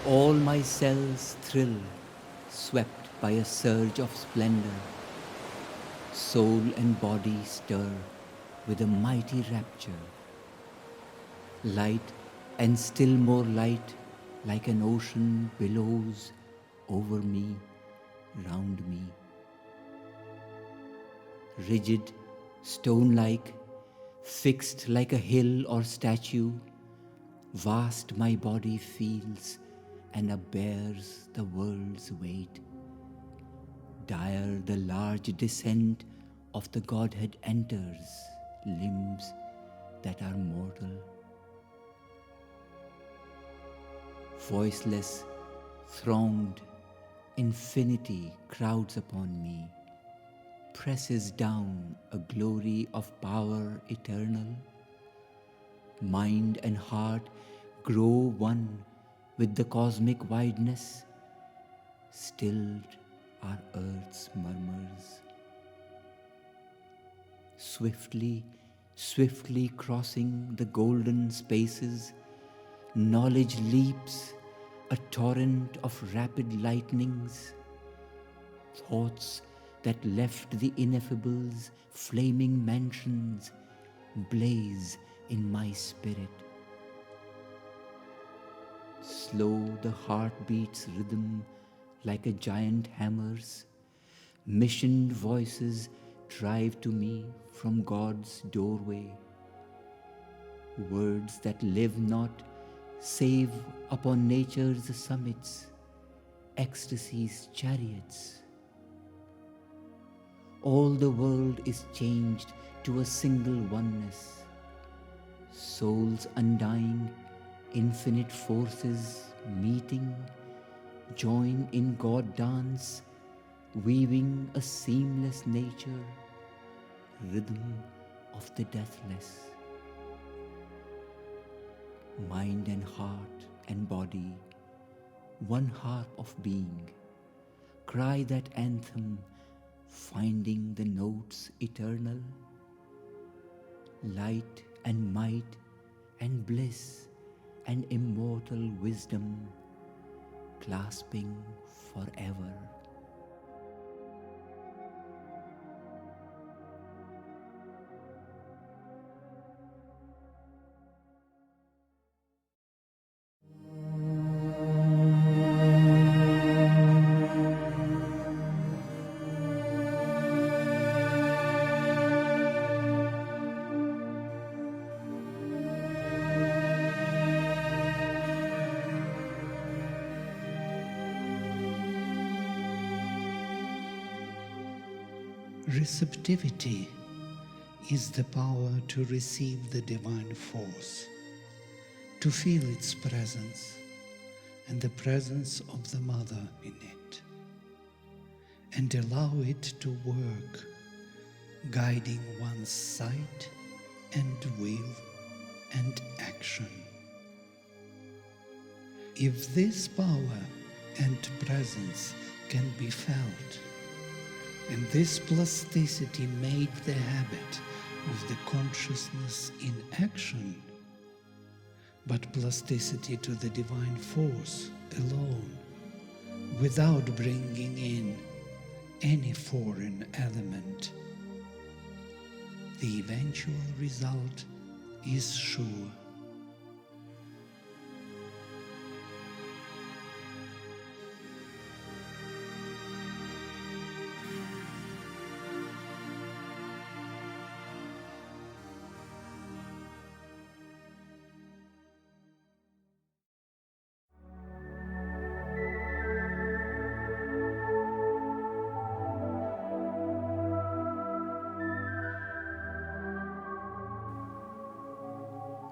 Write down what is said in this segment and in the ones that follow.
All my cells thrill, swept by a surge of splendor. Soul and body stir with a mighty rapture. Light and still more light, like an ocean, billows over me, round me. Rigid, stone-like, fixed like a hill or statue, vast my body feels and upbears the world's weight. Dire the large descent of the Godhead enters limbs that are mortal. Voiceless, thronged, infinity crowds upon me, presses down a glory of power eternal. Mind and heart grow one with the cosmic wideness, stilled are earth's murmurs. Swiftly, swiftly crossing the golden spaces, knowledge leaps, a torrent of rapid lightnings. Thoughts that left the ineffable's flaming mansions blaze in my spirit. Slow the heartbeat's rhythm like a giant hammer's. Missioned voices drive to me from God's doorway. Words that live not save upon nature's summits, ecstasy's chariots. All the world is changed to a single oneness. Souls undying, infinite forces meeting, join in God dance, weaving a seamless nature, rhythm of the deathless. Mind and heart and body, one harp of being, cry that anthem, finding the notes eternal. Light and might and bliss and immortal wisdom, clasping forever. Receptivity is the power to receive the divine force, to feel its presence and the presence of the Mother in it, and allow it to work, guiding one's sight and will and action. If this power and presence can be felt, and this plasticity made the habit of the consciousness in action, but plasticity to the divine force alone, without bringing in any foreign element, the eventual result is sure.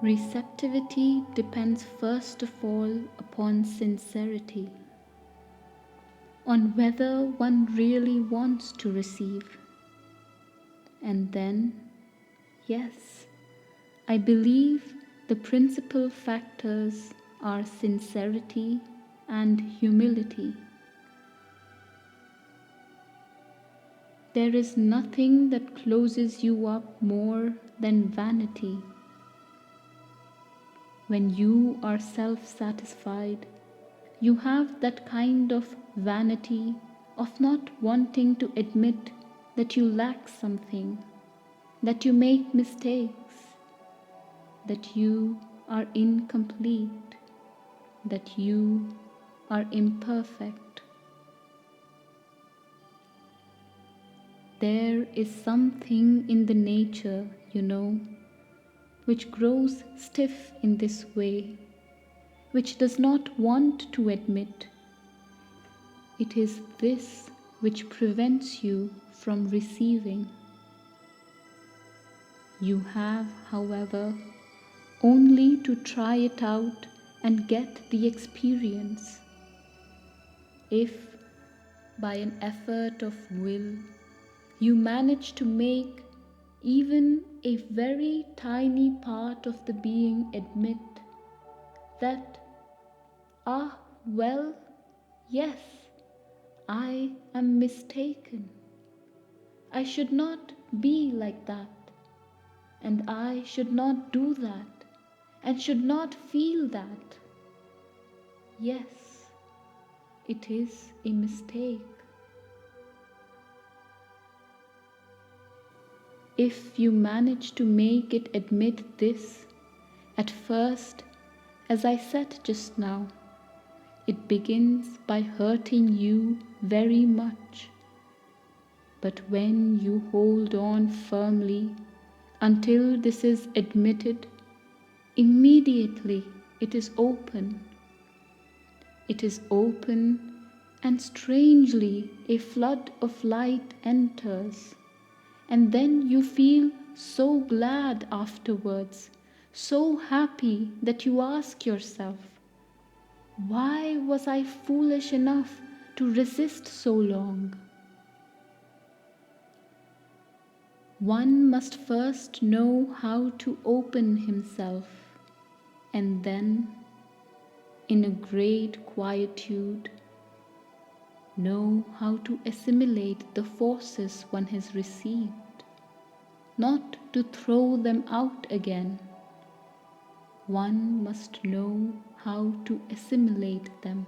Receptivity depends first of all upon sincerity, on whether one really wants to receive. And then, yes, I believe the principal factors are sincerity and humility. There is nothing that closes you up more than vanity. When you are self-satisfied, you have that kind of vanity of not wanting to admit that you lack something, that you make mistakes, that you are incomplete, that you are imperfect. There is something in the nature, which grows stiff in this way, which does not want to admit. It is this which prevents you from receiving. You have, however, only to try it out and get the experience. If, by an effort of will, you manage to make even a very tiny part of the being admit that, well, yes, I am mistaken. I should not be like that, and I should not do that, and should not feel that. Yes, it is a mistake. If you manage to make it admit this, at first, as I said just now, it begins by hurting you very much. But when you hold on firmly until this is admitted, immediately it is open. It is open, and strangely a flood of light enters. And then you feel so glad afterwards, so happy that you ask yourself, why was I foolish enough to resist so long? One must first know how to open himself, and then, in a great quietude, know how to assimilate the forces one has received, not to throw them out again. One must know how to assimilate them.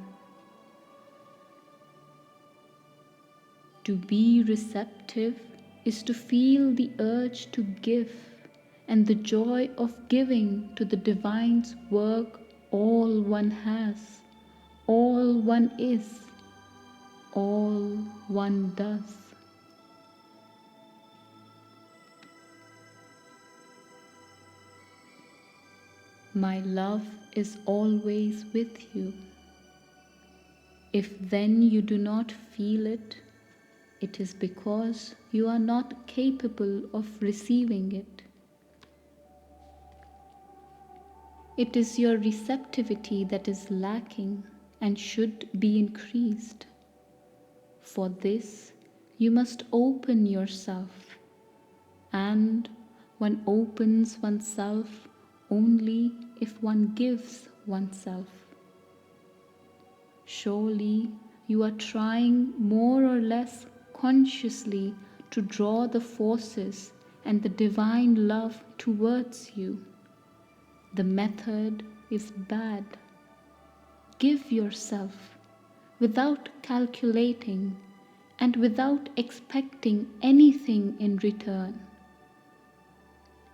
To be receptive is to feel the urge to give and the joy of giving to the Divine's work all one has, all one is, all one does. My love is always with you. If then you do not feel it, it is because you are not capable of receiving it. It is your receptivity that is lacking and should be increased. For this, you must open yourself, and one opens oneself only if one gives oneself. Surely you are trying more or less consciously to draw the forces and the divine love towards you. The method is bad. Give yourself without calculating and without expecting anything in return.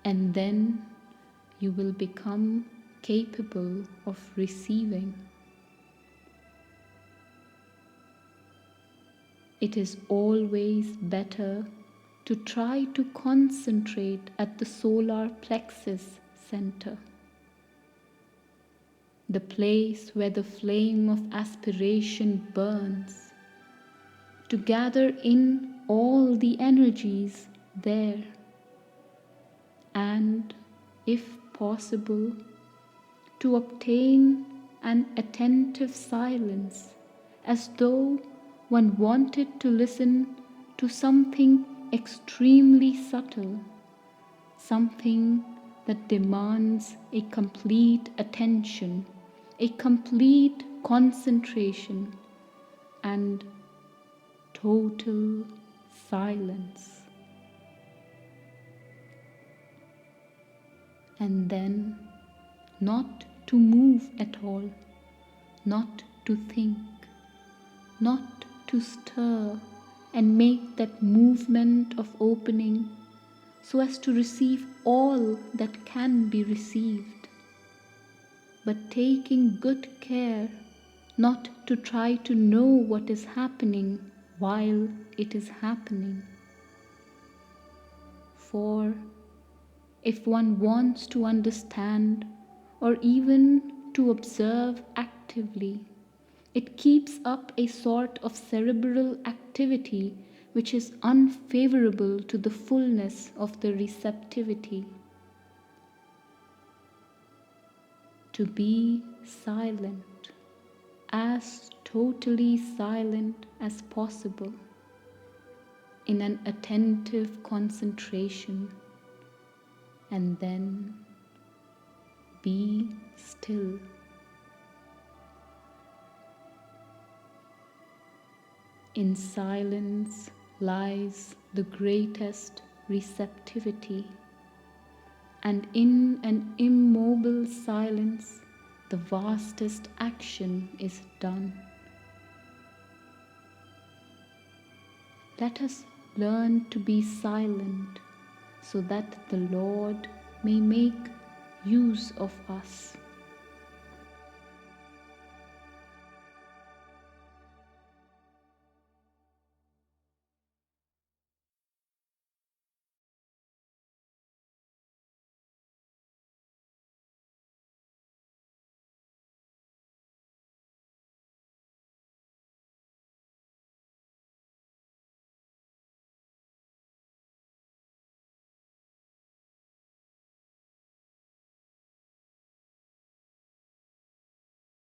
And then you will become capable of receiving. It is always better to try to concentrate at the solar plexus center, the place where the flame of aspiration burns, to gather in all the energies there, and, if possible, to obtain an attentive silence, as though one wanted to listen to something extremely subtle, something that demands a complete attention, a complete concentration, and total silence. And then not to move at all, not to think, not to stir and make that movement of opening so as to receive all that can be received, but taking good care not to try to know what is happening while it is happening. For if one wants to understand or even to observe actively, it keeps up a sort of cerebral activity which is unfavorable to the fullness of the receptivity. To be silent, as totally silent as possible, in an attentive concentration, and then be still. In silence lies the greatest receptivity, and in an immobile silence the vastest action is done. Let us learn to be silent so that the Lord may make use of us.